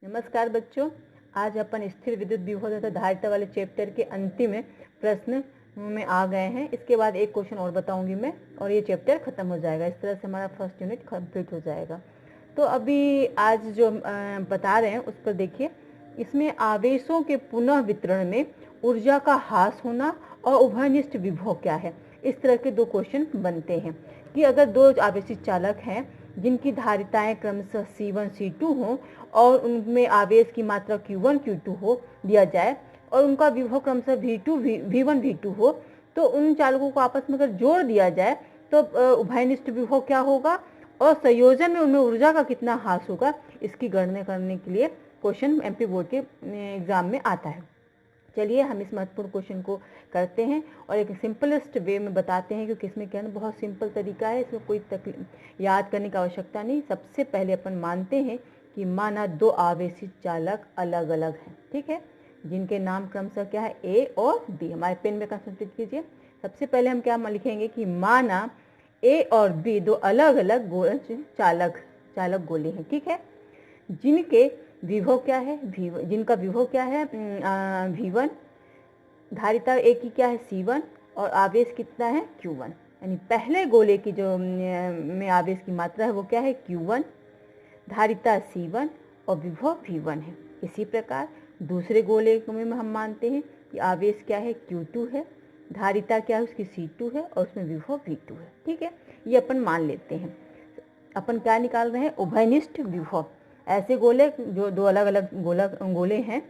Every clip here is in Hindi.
नमस्कार बच्चों, आज अपन स्थिर विद्युत विभव तथा धारिता वाले चैप्टर के अंतिम प्रश्न में आ गए हैं। इसके बाद एक क्वेश्चन और बताऊंगी मैं और ये चैप्टर खत्म हो जाएगा। इस तरह से हमारा फर्स्ट यूनिट कंप्लीट हो जाएगा। तो अभी आज जो बता रहे हैं उस पर देखिए। इसमें आवेशों के पुनः वितरण में ऊर्जा का ह्रास होना और उभयनिष्ठ विभव क्या है, इस तरह के दो क्वेश्चन बनते हैं कि अगर दो आवेशित चालक हैं जिनकी धारिताएं क्रमशः C1 C2 हो और उनमें आवेश की मात्रा Q1 Q2 हो दिया जाए और उनका विभव क्रमशः V1 V2 हो, तो उन चालकों को आपस में अगर जोड़ दिया जाए तो उभयनिष्ठ विभव क्या होगा और संयोजन में उनमें ऊर्जा का कितना ह्रास होगा, इसकी गणना करने के लिए क्वेश्चन MP बोर्ड के एग्जाम में आता है। चलिए हम इस महत्वपूर्ण क्वेश्चन को करते हैं और एक सिंपलेस्ट वे में बताते हैं, क्योंकि इसमें क्या है, बहुत सिंपल तरीका है, इसमें कोई याद करने की आवश्यकता नहीं। सबसे पहले अपन मानते हैं कि माना दो आवेशित चालक अलग अलग हैं, ठीक है, जिनके नाम क्रमशः क्या है, A और B। हमारे पेन में कंसंट्रेट कीजिए। सबसे पहले हम क्या लिखेंगे कि माना A और B दो अलग अलग चालक गोले हैं, ठीक है, जिनके विभव क्या है, जिनका विभव क्या है V1, धारिता A की क्या है C1 और आवेश कितना है Q1। यानी पहले गोले की जो में आवेश की मात्रा है वो क्या है Q1, धारिता C1 और विभव V1 है। इसी प्रकार दूसरे गोले में हम मानते हैं कि आवेश क्या है Q2 है, धारिता क्या है उसकी C2 है और उसमें विभव V2 है, ठीक है। ये अपन मान लेते हैं। अपन क्या निकाल रहे हैं, उभयनिष्ठ विभव। ऐसे गोले जो दो अलग अलग गोले हैं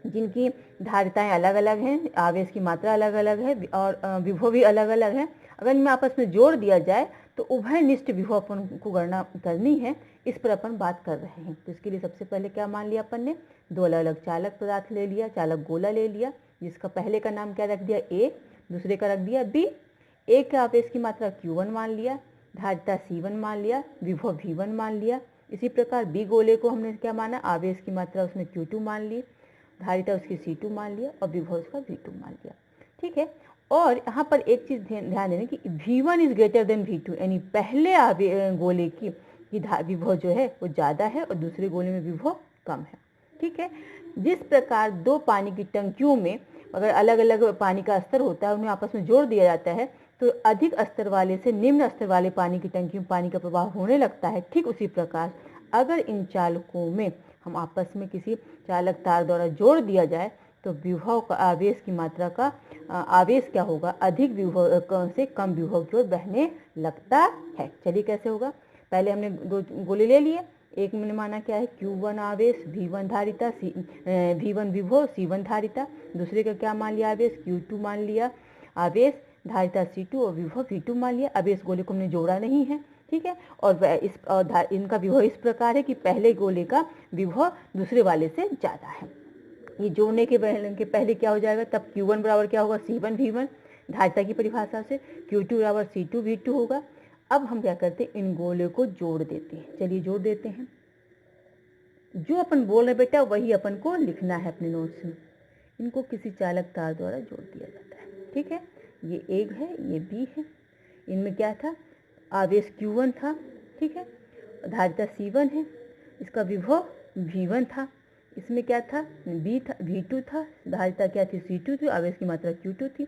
जिनकी धारिताएं अलग अलग हैं, आवेश की मात्रा अलग अलग है और विभव भी अलग अलग है, अगर इनमें आपस में जोड़ दिया जाए तो उभयनिष्ठ विभव अपन को गणना करनी है। इस पर अपन बात कर रहे हैं। तो इसके लिए सबसे पहले क्या मान लिया अपन ने, दो अलग अलग चालक पदार्थ ले लिया, चालक गोला ले लिया, जिसका पहले का नाम क्या रख दिया A, दूसरे का रख दिया B। A के आवेश की मात्रा Q1 मान लिया, धारिता C1 मान लिया, विभव V1 मान लिया। इसी प्रकार B गोले को हमने क्या माना, आवेश की मात्रा उसमें Q2 मान ली, धारिता उसकी C2 मान लिया और विभव उसका V2 मान लिया, ठीक है। और यहाँ पर एक चीज ध्यान देना कि V1 is greater than V2, यानी पहले गोले की विभव जो है वो ज़्यादा है और दूसरे गोले में विभव कम है, ठीक है। जिस प्रकार दो पानी की टंकियों में अगर अलग अलग पानी का स्तर होता है, उन्हें आपस में जोड़ दिया जाता है तो अधिक स्तर वाले से निम्न स्तर वाले पानी की टंकी में पानी का प्रवाह होने लगता है। ठीक उसी प्रकार अगर इन चालकों में हम आपस में किसी चालक तार द्वारा जोड़ दिया जाए तो विभव का आवेश की मात्रा का आवेश क्या होगा, अधिक विभव से कम विभव की ओर बहने लगता है। चलिए कैसे होगा, पहले हमने दो गोले ले लिए। एक में माना क्या है Q1 आवेश, V1 धारिता, V1 विभव, C1 धारिता। दूसरे का क्या मान लिया, आवेश Q2 मान लिया, आवेश धारिता C2 और विभव V2 मान लिया। अब इस गोले को हमने जोड़ा नहीं है, ठीक है, और इनका विभव इस प्रकार है कि पहले गोले का विभव दूसरे वाले से ज़्यादा है। ये जोड़ने के पहले क्या हो जाएगा, तब Q1 बराबर क्या होगा, C1 V1, धारिता की परिभाषा से Q2 बराबर C2 V2 होगा। अब हम क्या करते हैं, इन गोले को जोड़ देते हैं। चलिए जोड़ देते हैं। जो अपन बोल रहे बेटा वही अपन को लिखना है अपने नोट्स में। इनको किसी चालक तार द्वारा जोड़ दिया जाता है, ठीक है। ये A है, ये B है। इनमें क्या था, आवेश Q1 था, ठीक है, धारिता C1 है, इसका विभव V1 था। इसमें क्या था, B था, V2 था, धारिता क्या थी, C2 थी, आवेश की मात्रा Q2 थी।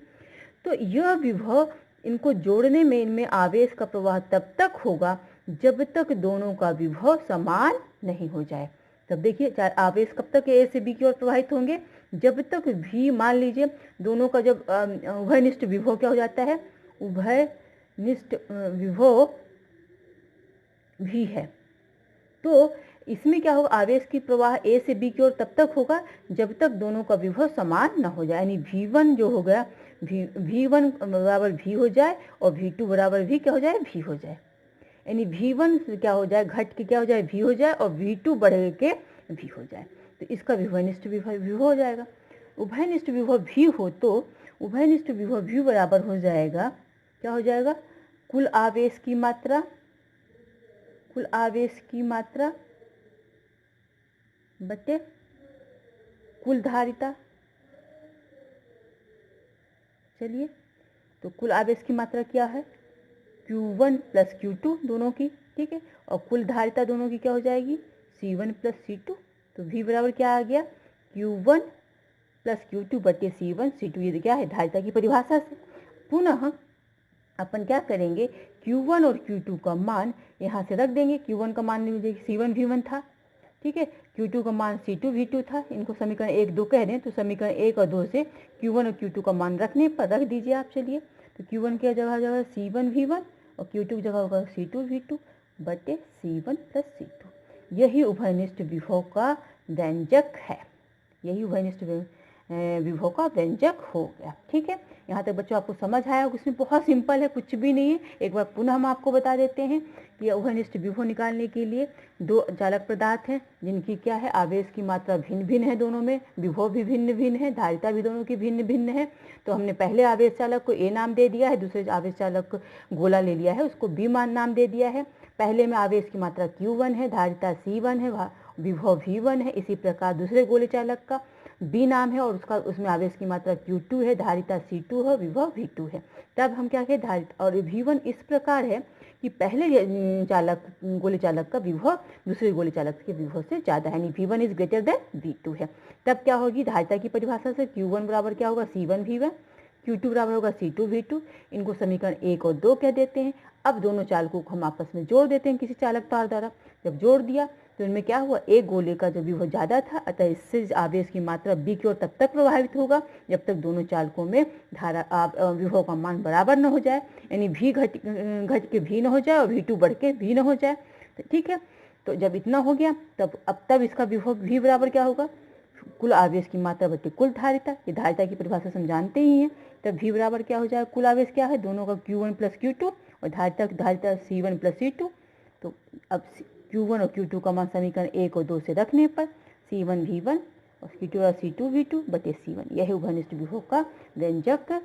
तो यह विभव इनको जोड़ने में इनमें आवेश का प्रवाह तब तक होगा जब तक दोनों का विभव समान नहीं हो जाए। तब देखिए आवेश कब तक A से B की ओर प्रवाहित होंगे, जब तक V, मान लीजिए दोनों का जब उभयनिष्ठ विभव क्या हो जाता है, उभयनिष्ठ विभव V है, तो इसमें क्या होगा, आवेश की प्रवाह A से B की ओर तब तक होगा जब तक दोनों का विभव समान न हो जाए। यानी V1 जो हो गया, V1 बराबर V हो जाए और V2 बराबर V क्या हो जाए, V हो जाए। यानी V1 क्या हो जाए, घट के क्या हो जाए, V हो जाए और V2 बढ़ के V हो जाए। तो इसका उभयनिष्ठ विभव हो जाएगा। उभयनिष्ठ विभव V हो तो उभयनिष्ठ विभव V बराबर हो जाएगा, क्या हो जाएगा, कुल आवेश की मात्रा, कुल आवेश की मात्रा बटे कुल धारिता। चलिए, तो कुल आवेश की मात्रा क्या है, Q1 प्लस Q2 दोनों की, ठीक है, और कुल धारिता दोनों की क्या हो जाएगी, C1 प्लस C2। तो V बराबर क्या आ गया, Q1 प्लस Q2 बटे C1 C2। ये क्या है, धारिता की परिभाषा से। पुनः अपन क्या करेंगे, Q1 और Q2 का मान यहाँ से रख देंगे। Q1 का मान C1 V1 था, ठीक है, Q2 का मान C2 V2 था। इनको समीकरण 1 2 कह दें तो समीकरण 1 और 2 से Q1 और Q2 का मान रखने पर रख दीजिए आप। चलिए, तो Q1 की जगह C1 V1 और Q2 की जगह होगा C2 V2 बटे C1 प्लस C2। यही उभयनिष्ठ विभव का व्यंजक है, यही उभयनिष्ठ विभव का व्यंजक हो गया। ठीक है, यहाँ तक बच्चों आपको समझ आया। उसमें बहुत सिंपल है, कुछ भी नहीं है। एक बार पुनः हम आपको बता देते हैं कि उभयनिष्ठ विभव निकालने के लिए दो चालक पदार्थ हैं जिनकी क्या है, आवेश की मात्रा भिन्न भिन्न है दोनों में, विभव भी भिन्न भिन्न है, धारिता भी दोनों की भिन्न भिन्न है। तो हमने पहले आवेश चालक को ए नाम दे दिया है, दूसरे आवेश चालक को गोला ले लिया है, उसको बी मान नाम दे दिया है। पहले में आवेश की मात्रा Q1 है, धारिता C1 है, विभव V1 है। इसी प्रकार दूसरे गोले चालक का बी नाम है और उसमें आवेश की मात्रा Q2 है, धारिता C2 है, विभव V2 है। तब हम क्या कहें, धारिता और V1 इस प्रकार है कि पहले गोले चालक का विभव दूसरे गोले चालक के विभव से ज़्यादा है, यानी V1 is greater than V2 है। तब क्या होगी, धारिता की परिभाषा से Q1 बराबर क्या होगा, C1 V1, Q2 बराबर होगा C2 V2। इनको समीकरण 1 और 2 कह देते हैं। अब दोनों चालकों को हम आपस में जोड़ देते हैं किसी चालक तार द्वारा। जब जोड़ दिया तो इनमें क्या हुआ, एक गोले का जो विभव ज़्यादा था, अतः इससे आवेश की मात्रा बी की ओर तब तक प्रभावित होगा जब तक दोनों चालकों में विभव का मान बराबर न हो जाए, यानी V घट के V न हो जाए और V2 बढ़ के V न हो जाए। तो ठीक है, तो जब इतना हो गया तब इसका विभव V बराबर क्या होगा, कुल आवेश की मात्रा बटे कुल धारिता। ये धारिता की परिभाषा से हम जानते ही हैं। तब V बराबर क्या हो जाएगा, कुल आवेश क्या है, दोनों का Q1 प्लस Q2 और धारिता C1 प्लस C2। तो अब Q1 और Q2 का मान समीकरण 1 और 2 से रखने पर C1 V1 और Q2 और C2 V2 बटे C1, यही उभयनिष्ठ विभव का व्यंजक है।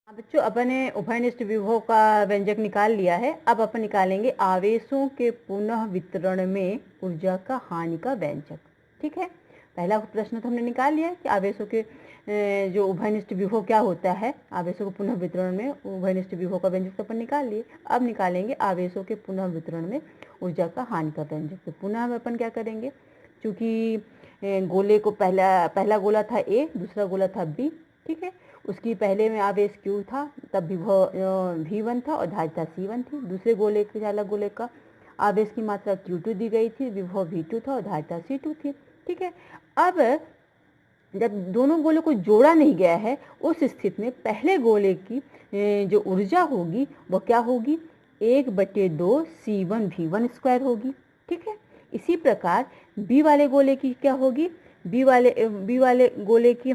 बच्चों, अपन ने उभयनिष्ठ विभव का व्यंजक निकाल लिया है। अब अपन निकालेंगे आवेशों के पुनः वितरण में ऊर्जा का हानि का व्यंजक। ठीक है, पहला प्रश्न तो हमने निकाल लिया कि आवेशों के जो उभयनिष्ठ विभव क्या होता है, आवेशों के पुनः वितरण में उभयनिष्ठ विभव का व्यंजक तो अपन निकाल लिए। अब निकालेंगे आवेशों के पुनः वितरण में ऊर्जा का हानि का व्यंजक। तो पुनः अपन क्या करेंगे, चूंकि गोले को पहला गोला था A, दूसरा गोला था B, ठीक है, उसकी पहले में आवेश Q था, तब विभव V1 था और धारिता C1 थी। दूसरे गोले के चालक गोले का आवेश की मात्रा Q2 दी गई थी, विभव V2 था और धारिता C2 थी। ठीक है, अब जब दोनों गोले को जोड़ा नहीं गया है, उस स्थिति में पहले गोले की जो ऊर्जा होगी वो क्या होगी, 1/2 C1 V1 स्क्वायर होगी। ठीक है, इसी प्रकार बी वाले गोले की क्या होगी, बी वाले गोले की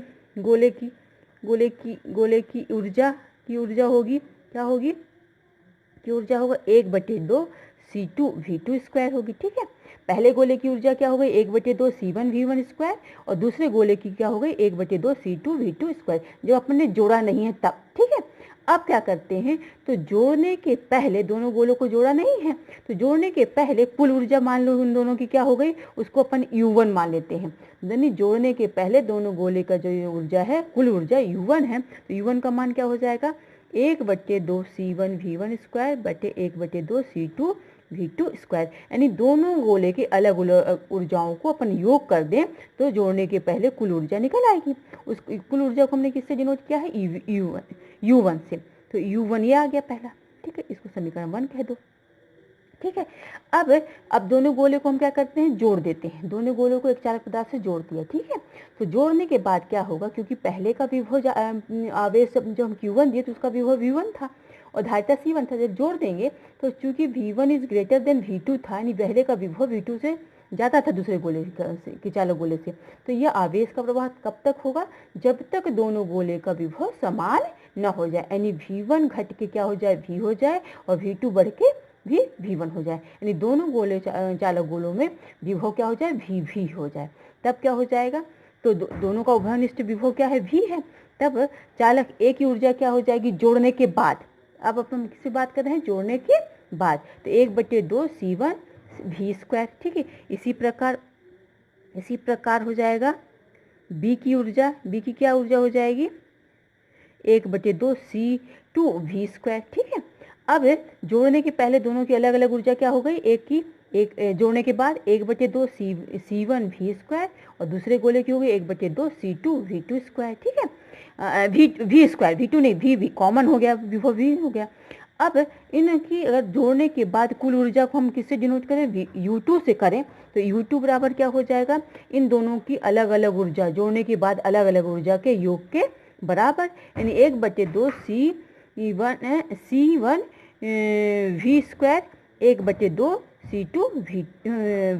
ऊर्जा होगी, क्या होगी, की ऊर्जा होगा 1/2 C2 V2 स्क्वायर होगी। ठीक है, पहले गोले की ऊर्जा क्या हो गई, 1/2 C1 V1 स्क्वायर और दूसरे गोले की क्या हो गई, 1/2 C2 V2 स्क्वायर, जो अपने जोड़ा नहीं है तब। ठीक है, अब क्या करते हैं, तो जोड़ने के पहले दोनों गोलों को जोड़ा नहीं है, तो जोड़ने के पहले कुल ऊर्जा मान लो उन दोनों की क्या हो गई, उसको अपन U1 मान लेते हैं। यानी जोड़ने के पहले दोनों गोले का जो ऊर्जा है, कुल ऊर्जा U1 है, तो U1 का मान क्या हो जाएगा, 1/2 C1 V1 स्क्वायर बटे 1/2 C2 V2 स्क्वायर। यानी दोनों गोले के अलग अलग ऊर्जाओं को अपन योग कर दें तो जोड़ने के पहले कुल ऊर्जा निकल आएगी। उस कुल ऊर्जा को हमने किससे डिनोट किया है, U1 से। तो U1 ये आ गया पहला। ठीक है, इसको समीकरण 1 कह दो। ठीक है, अब दोनों गोले को हम क्या करते हैं, जोड़ देते हैं। दोनों गोलों को एक चालक पदार्थ से जोड़ दिया। ठीक है, तो जोड़ने के बाद क्या होगा, क्योंकि पहले का विभव आवेश जो हम Q1 दिए तो उसका विभव V1 था और धारिता C1 था। जब जोड़ देंगे तो चूंकि V1 is greater than V2 था, यानी पहले का विभव V2 से ज़्यादा था दूसरे गोले के चालक गोले से, तो यह आवेश का प्रवाह कब तक होगा, जब तक दोनों गोले का विभव समान न हो जाए, यानी V1 घट के क्या हो जाए, V हो जाए और V2 बढ़ के भी V1 हो जाए, यानी दोनों गोले चालक गोलों में विभव क्या हो जाए, V हो जाए। तब क्या हो जाएगा, तो दोनों का उभयनिष्ठ विभव क्या है, V है। तब चालक A की ऊर्जा क्या हो जाएगी, जोड़ने के बाद। अब अपन किससे बात कर रहे हैं, जोड़ने के बाद, तो 1/2 C1 V स्क्वायर। ठीक है, इसी प्रकार हो जाएगा B की ऊर्जा, B की क्या ऊर्जा हो जाएगी, 1/2 C2 V स्क्वायर। ठीक है, अब जोड़ने के पहले दोनों की अलग अलग ऊर्जा क्या हो गई, एक की एक जोड़ने के बाद 1/2 C1 V स्क्वायर और दूसरे गोले की होगी 1/2 C2 V2 स्क्वायर। ठीक है, V स्क्वायर, V2 नहीं, V कॉमन हो गया, V हो गया। अब इनकी अगर जोड़ने के बाद कुल ऊर्जा को हम किससे डिनोट करें, U2 से करें, तो U2 बराबर क्या हो जाएगा, इन दोनों की अलग अलग ऊर्जा जोड़ने के बाद अलग अलग ऊर्जा के योग के बराबर, यानी 1/2 C1 V square 1/2 C2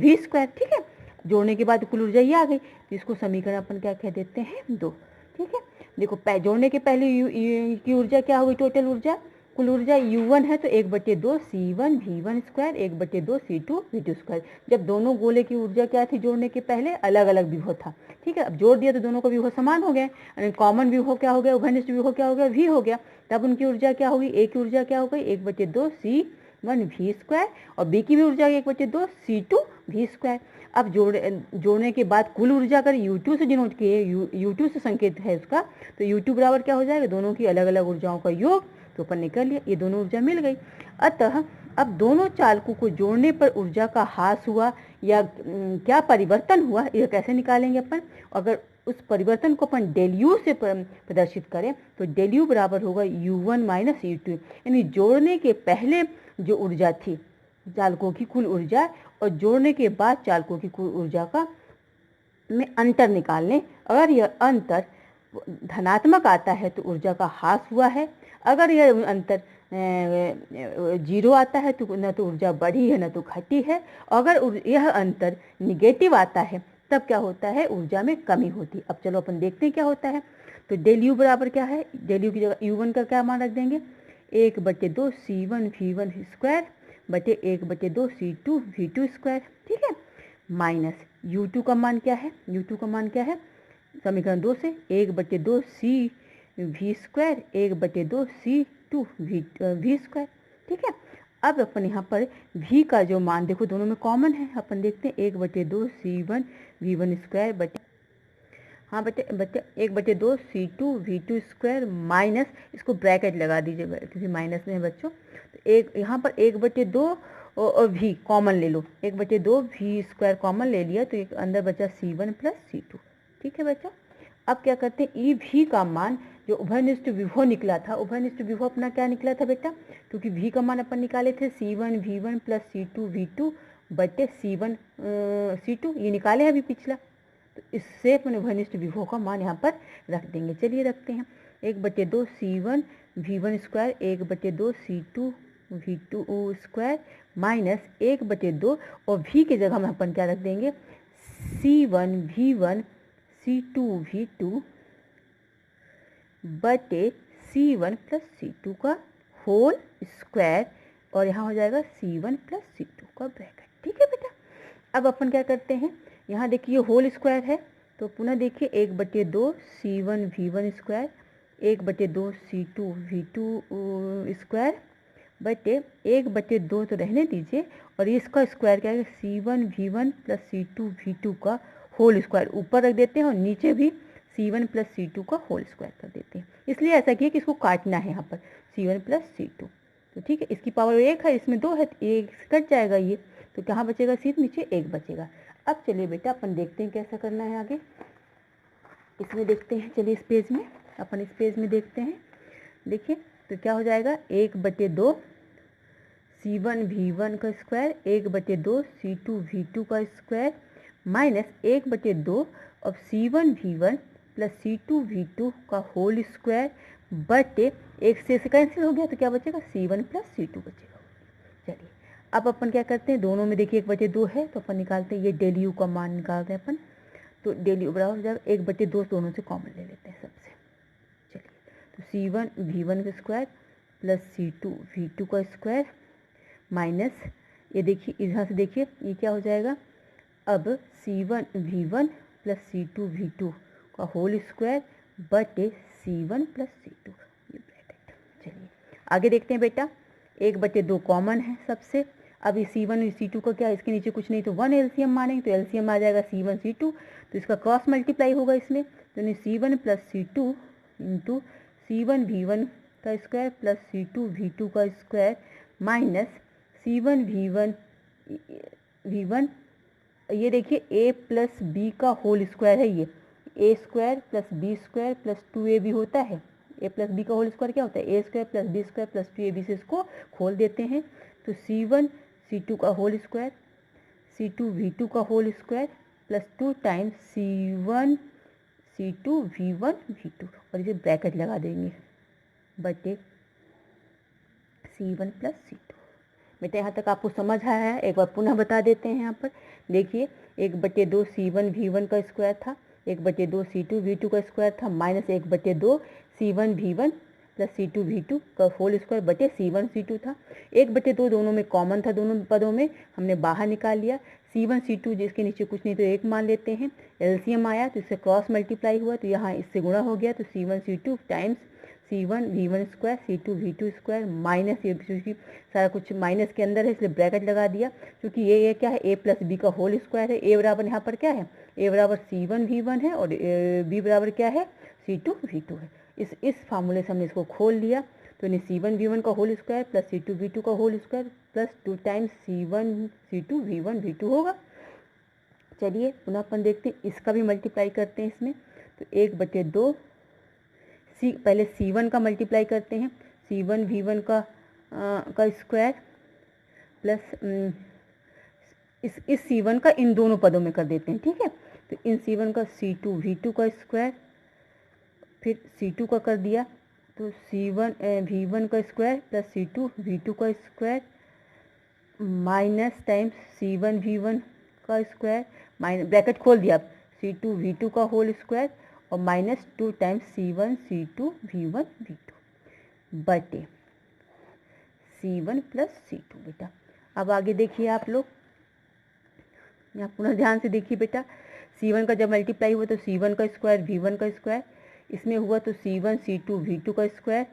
V square. ठीक है, जोड़ने के बाद कुल ऊर्जा ये आ गई, तो इसको समीकरण अपन क्या कह देते हैं, 2। ठीक है, देखो जोड़ने के पहले की ऊर्जा क्या होगी, टोटल ऊर्जा, कुल ऊर्जा U1 है तो 1/2 C1 V1 square 1/2 C2 V2 square. जब दोनों गोले की ऊर्जा क्या थी जोड़ने के पहले, अलग अलग विभव था। ठीक है, अब जोड़ दिया तो दोनों का विभव समान हो गया, कॉमन विभव क्या हो गया, उभयनिष्ठ विभव क्या हो गया, V हो गया। तब उनकी ऊर्जा क्या होगी, A की ऊर्जा क्या हो गई 1/2 C1 V स्क्वायर और B की भी ऊर्जा 1/2 C2 V स्क्वायर। अब जोड़ने के बाद कुल ऊर्जा अगर U2 से डिनोट किए, U2 से संकेत है उसका, तो U2 बराबर क्या हो जाएगा, दोनों की अलग अलग ऊर्जाओं का योग, तो अपन निकल लिया, ये दोनों ऊर्जा मिल गई। अतः अब दोनों चालकों को जोड़ने पर ऊर्जा का ह्रास हुआ या क्या परिवर्तन हुआ, यह कैसे निकालेंगे अपन। अगर उस परिवर्तन को अपन डेल यू से प्रदर्शित करें तो डेल यू बराबर होगा U1 माइनस U2, यानी जोड़ने के पहले जो ऊर्जा थी चालकों की कुल ऊर्जा और जोड़ने के बाद चालकों की कुल ऊर्जा का में अंतर निकाल लें। अगर यह अंतर धनात्मक आता है तो ऊर्जा का ह्रास हुआ है, अगर यह अंतर 0 आता है तो न तो ऊर्जा बढ़ी है न तो घटी है, अगर यह अंतर निगेटिव आता है तब क्या होता है, ऊर्जा में कमी होती है। अब चलो अपन देखते हैं क्या होता है। तो डेल यू बराबर क्या है, डेल यू की जगह U1 का क्या मान रख देंगे, 1/2 C1 V1 स्क्वायर बटे 1/2 C2 V2 स्क्वायर। ठीक है, माइनस U2 का मान क्या है, U2 का मान क्या है, समीकरण 2 से 1/2 C V square 1/2 C2 V square. ठीक है, अब अपन यहाँ पर V का जो मान देखो दोनों में कॉमन है, अपन देखते हैं 1/2 C1 V1 स्क्वायर बटे 1/2 C2 V2 स्क्वायर माइनस, इसको ब्रैकेट लगा दीजिए क्योंकि माइनस में है बच्चों, तो एक यहाँ पर 1/2 और V कॉमन ले लो, 1/2 V स्क्वायर कॉमन ले लिया तो एक अंदर बचा C1 प्लस C2। ठीक है बच्चों, अब क्या करते हैं, ई भी का मान जो उभयनिष्ठ विभव निकला था, उभयनिष्ठ विभव अपना क्या निकला था बेटा, क्योंकि V का मान अपन निकाले थे C1 V1 plus C2 V2 बटे C1 C2, ये निकाले हैं अभी पिछला, तो इससे अपन उभयनिष्ठ विभव का मान यहाँ पर रख देंगे। चलिए रखते हैं, 1/2 C1 V1 square 1/2 C2 V2 square minus 1/2 और V की जगह में अपन क्या रख देंगे, C1 V1 C2 V2 बटे C1 प्लस C2 का होल स्क्वायर और यहाँ हो जाएगा C1 प्लस C2 का ब्रैकेट। ठीक है बेटा, अब अपन क्या करते हैं, यहाँ देखिए होल स्क्वायर है तो पुनः देखिए 1/2 C1 V1 square 1/2 C2 V2 square बटे 1/2 तो रहने दीजिए और इसका स्क्वायर क्या है, C1 V1 plus C2 V2 का होल स्क्वायर ऊपर रख देते हैं और नीचे भी C1 प्लस C2 का होल स्क्वायर कर देते हैं। इसलिए ऐसा किया कि इसको काटना है यहाँ पर C1 प्लस C2, तो ठीक है, इसकी पावर 1 है, इसमें 2 है, तो 1 कट जाएगा ये, तो कहाँ बचेगा, सीध नीचे 1 बचेगा। अब चलिए बेटा अपन देखते हैं कैसा करना है आगे, इसमें देखते हैं, चलिए इस पेज में अपन इस पेज में देखते हैं। देखिए तो क्या हो जाएगा, 1/2 C1 V1 का स्क्वायर 1/2 C2 V2 का स्क्वायर माइनस 1/2 और C1 V1 plus C2 V2 का होल स्क्वायर बटे 1 से कैंसिल हो गया तो क्या बचेगा, C1 प्लस C2 बचेगा। चलिए अब अपन क्या करते हैं, दोनों में देखिए 1/2 है तो अपन निकालते हैं, ये डेल यू का मान निकालते हैं अपन, तो डेल यू बराबर हो जाएगा 1/2 दोनों से कॉमन ले लेते हैं सबसे। चलिए तो C1 V1 का स्क्वायर प्लस C2 V2 का स्क्वायर माइनस ये देखिए इधर से देखिए ये क्या हो जाएगा, अब C1 V1 plus C2 V2 का होल स्क्वायर बटे C1 प्लस C2 ये ब्रैकेट। चलिए आगे देखते हैं बेटा, 1/2 कॉमन है सबसे, अब ये C1 और C2 का क्या है, इसके नीचे कुछ नहीं तो 1 एलसीएम मानेंगे तो एलसीएम आ जाएगा C1 C2, तो इसका क्रॉस मल्टीप्लाई होगा इसमें, तो C1 plus C2 into C1 V1 का स्क्वायर प्लस C2 V2 का square minus C1 V1 V1, ये देखिए a प्लस बी का होल स्क्वायर है, ये A square plus B square plus 2ab होता है। a प्लस बी का होल स्क्वायर क्या होता है? A square plus B square plus 2ab से इसको खोल देते हैं तो C1 C2 का होल स्क्वायर, C2 V2 का whole square plus 2 times C1 C2 V1 V2 और इसे ब्रैकेट लगा देंगे बटे C1 प्लस C2। बेटा यहाँ तक आपको समझ आया है? एक बार पुनः बता देते हैं। यहाँ पर देखिए 1/2 C1 V1 का स्क्वायर था, 1/2 C2 V2 का स्क्वायर था, minus 1/2 C1 V1 plus C2 V2 का होल स्क्वायर बटे C1 C2 था। 1/2 दोनों में कॉमन था, दोनों पदों में हमने बाहर निकाल लिया। C1 C2 जिसके नीचे कुछ नहीं तो 1 मान लेते हैं। एलसीएम आया तो इससे क्रॉस मल्टीप्लाई हुआ तो यहाँ इससे गुणा हो गया तो C1 C2 times C1 V1 square C2 V2 square minus ये सारा कुछ माइनस के अंदर है इसलिए ब्रैकेट लगा दिया, क्योंकि ये क्या है? a प्लस बी का होल स्क्वायर है। a बराबर यहाँ पर क्या है? a बराबर C1 V1 है और b बराबर क्या है? C2 V2 है। इस फार्मूले से हमने इसको खोल लिया तो इन्हें C1 V1 का whole square plus C2 V2 का whole square plus 2 times C1 C2 V1 V2 होगा। चलिए पुनः अपन देखते हैं, इसका भी मल्टीप्लाई करते हैं इसमें तो 1/2 पहले C1 का मल्टीप्लाई करते हैं, C1 V1 का स्क्वायर प्लस इस C1 का इन दोनों पदों में कर देते हैं, ठीक है। तो इन C1 का C2 V2 का स्क्वायर, फिर C2 का कर दिया तो C1 V1 का स्क्वायर प्लस C2 V2 का square minus times C1 V1 का स्क्वायर माइनस ब्रैकेट खोल दिया C2 V2 का होल स्क्वायर और minus 2 times C1 C2 V1 V2 बटे C1 प्लस C2। बेटा अब आगे देखिए आप लोग, यहाँ पुनः ध्यान से देखिए बेटा, C1 का जब मल्टीप्लाई हुआ तो C1 का स्क्वायर V1 का स्क्वायर, इसमें हुआ तो C1 C2 V2 का स्क्वायर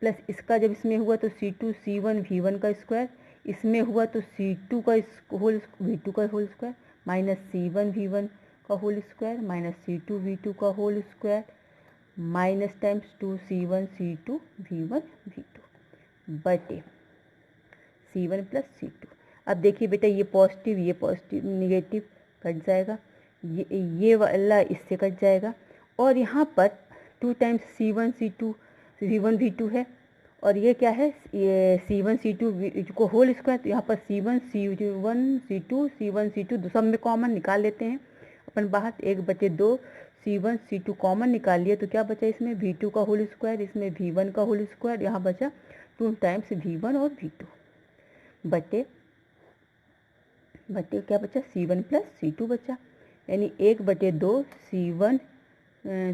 प्लस इसका जब इसमें हुआ तो C2 C1 V1 का स्क्वायर, इसमें हुआ तो C2 का होल V2 का whole square minus C1 V1 का whole square minus C2 V2 का whole square minus times 2 C1 C2 V1 V2 बटे C1 प्लस C2। अब देखिए बेटा ये पॉजिटिव निगेटिव कट जाएगा, ये वाला इससे कट जाएगा और यहाँ पर 2 times C1 C2 V1 V2 है और ये क्या है? ये C1 C2 को होल स्क्वायर, तो यहाँ पर C1 C1 C2 सब में कॉमन निकाल लेते हैं अपन बाहर। 1/2 C1 C2 कॉमन निकाल लिया तो क्या बचा? इसमें V2 का होल स्क्वायर, इसमें V1 का होल स्क्वायर, यहाँ बचा 2 टाइम्स V1 और V2 बटे क्या बचा? C1 प्लस C2 बचा, यानी 1/2 C1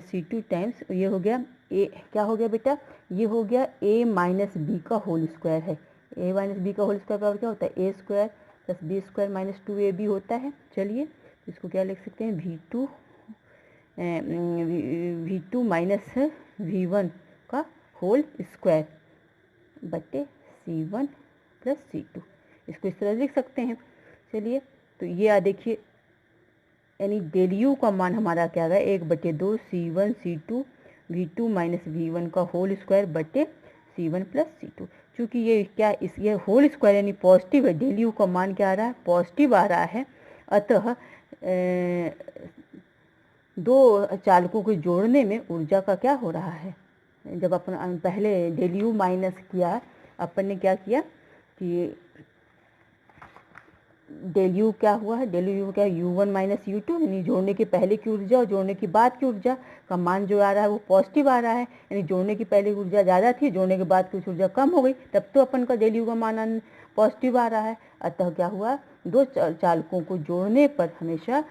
C2 टाइम्स ये हो गया a, क्या हो गया बेटा? ये हो गया a माइनस बी का होल स्क्वायर है। a माइनस बी का होल स्क्वायर बराबर क्या होता है? a square plus B square minus 2ab होता है। चलिए इसको क्या लिख सकते हैं? V2 माइनस V1 का होल स्क्वायर बटे C1 प्लस C2, इसको इस तरह लिख सकते हैं। चलिए तो ये देखिए, यानी डेल यू का मान हमारा क्या गया? 1/2 C1 C2 V2 minus V1 का होल स्क्वायर बटे C1 प्लस C2। चूँकि ये क्या ये होल स्क्वायर यानी पॉजिटिव है, डेल यू का मान क्या आ रहा है? पॉजिटिव आ रहा है। अतः दो चालकों को जोड़ने में ऊर्जा का क्या हो रहा है? जब अपन पहले डेल यू माइनस किया, अपन ने क्या किया कि डेल यू क्या हुआ है? डेल यू क्या? U1 माइनस U2, यानी जोड़ने के पहले की ऊर्जा और जोड़ने के बाद की ऊर्जा का मान जो आ रहा है वो पॉजिटिव आ रहा है, यानी जोड़ने की पहले ऊर्जा ज़्यादा थी, जोड़ने के बाद कुछ ऊर्जा कम हो गई, तब तो अपन का डेल यू का मान पॉजिटिव आ रहा है। अतः क्या हुआ? दो चालकों को जोड़ने पर हमेशा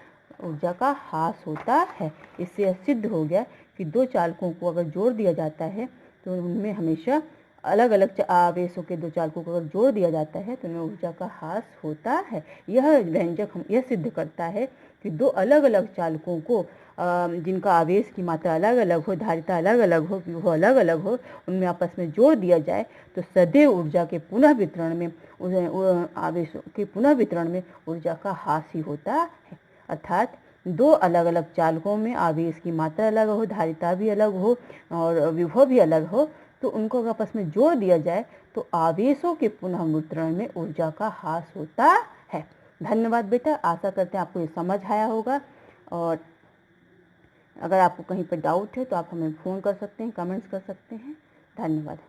ऊर्जा का ह्रास होता है। इससे सिद्ध हो गया कि दो चालकों को अगर जोड़ दिया जाता है तो उनमें हमेशा अलग अलग आवेशों के दो चालकों को अगर जोड़ दिया जाता है तो उनमें ऊर्जा का ह्रास होता है। यह व्यंजक यह सिद्ध करता है कि दो अलग अलग चालकों को जिनका आवेश की मात्रा अलग अलग हो, धारिता अलग अलग हो, वो अलग अलग हो, उनमें आपस में जोड़ दिया जाए तो सदैव ऊर्जा के पुनः वितरण में आवेशों के पुनः वितरण में ऊर्जा का ह्रास ही होता है। अर्थात दो अलग अलग चालकों में आवेश की मात्रा अलग हो, धारिता भी अलग हो और विभव भी अलग हो, तो उनको अगर आपस में जोड़ दिया जाए तो आवेशों के पुनः वितरण में ऊर्जा का ह्रास होता है। धन्यवाद बेटा, आशा करते हैं आपको ये समझ आया होगा। और अगर आपको कहीं पर डाउट है तो आप हमें फ़ोन कर सकते हैं, कमेंट्स कर सकते हैं। धन्यवाद।